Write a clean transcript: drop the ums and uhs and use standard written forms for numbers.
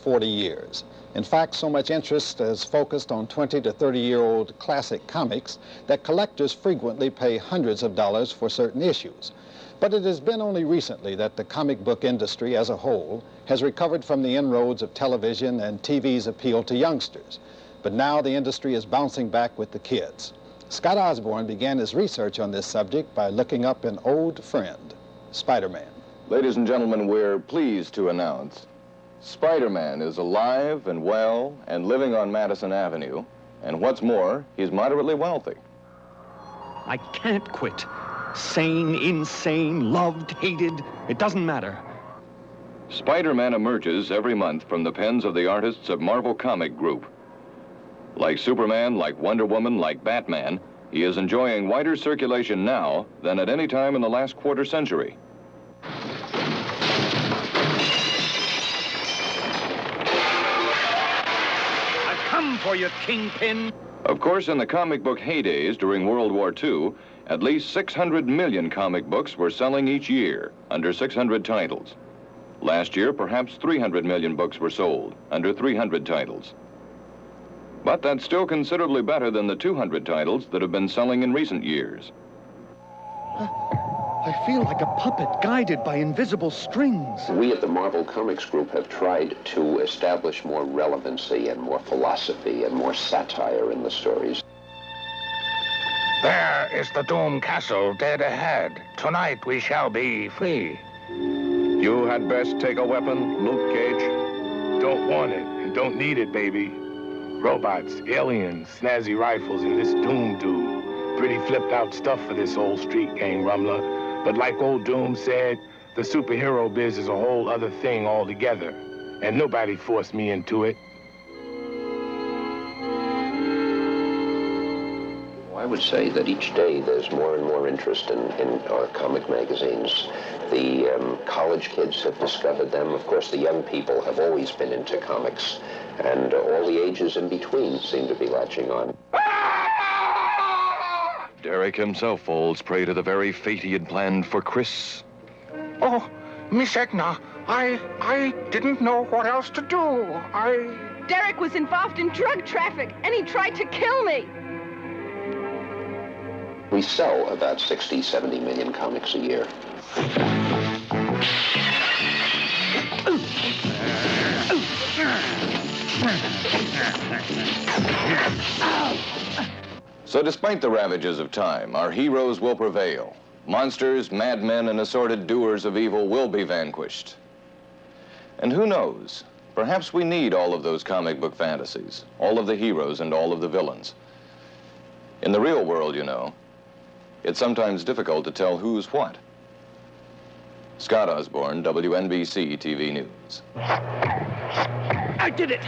last 40 years. In fact, so much interest has focused on 20 to 30-year-old classic comics that collectors frequently pay hundreds of dollars for certain issues. But it has been only recently that the comic book industry as a whole has recovered from the inroads of television and TV's appeal to youngsters. But now the industry is bouncing back with the kids. Scott Osborne began his research on this subject by looking up an old friend, Spider-Man. Ladies and gentlemen, we're pleased to announce Spider-Man is alive and well and living on Madison Avenue. And what's more, he's moderately wealthy. I can't quit. Sane, insane, loved, hated, it doesn't matter. Spider-Man emerges every month from the pens of the artists of Marvel Comic Group. Like Superman, like Wonder Woman, like Batman, he is enjoying wider circulation now than at any time in the last quarter century. Come for you, Kingpin. Of course, in the comic book heydays during World War II, at least 600 million comic books were selling each year, under 600 titles. Last year, perhaps 300 million books were sold, under 300 titles. But that's still considerably better than the 200 titles that have been selling in recent years. I feel like a puppet guided by invisible strings. We at the Marvel Comics Group have tried to establish more relevancy and more philosophy and more satire in the stories. There is the Doom Castle dead ahead. Tonight we shall be free. You had best take a weapon, Luke Cage. Don't want it and don't need it, baby. Robots, aliens, snazzy rifles, and this Doom dude. Pretty flipped out stuff for this old street gang rumbler. But like old Doom said, the superhero biz is a whole other thing altogether. And nobody forced me into it. I would say that each day there's more and more interest in our comic magazines. The college kids have discovered them. Of course, the young people have always been into comics. And all the ages in between seem to be latching on. Derek himself falls prey to the very fate he had planned for Chris. Oh, Miss Edna, I didn't know what else to do. Derek was involved in drug traffic, and he tried to kill me. We sell about 60, 70 million comics a year. So despite the ravages of time, our heroes will prevail. Monsters, madmen, and assorted doers of evil will be vanquished. And who knows? Perhaps we need all of those comic book fantasies, all of the heroes and all of the villains. In the real world, you know, it's sometimes difficult to tell who's what. Scott Osborne, WNBC TV News. I did it!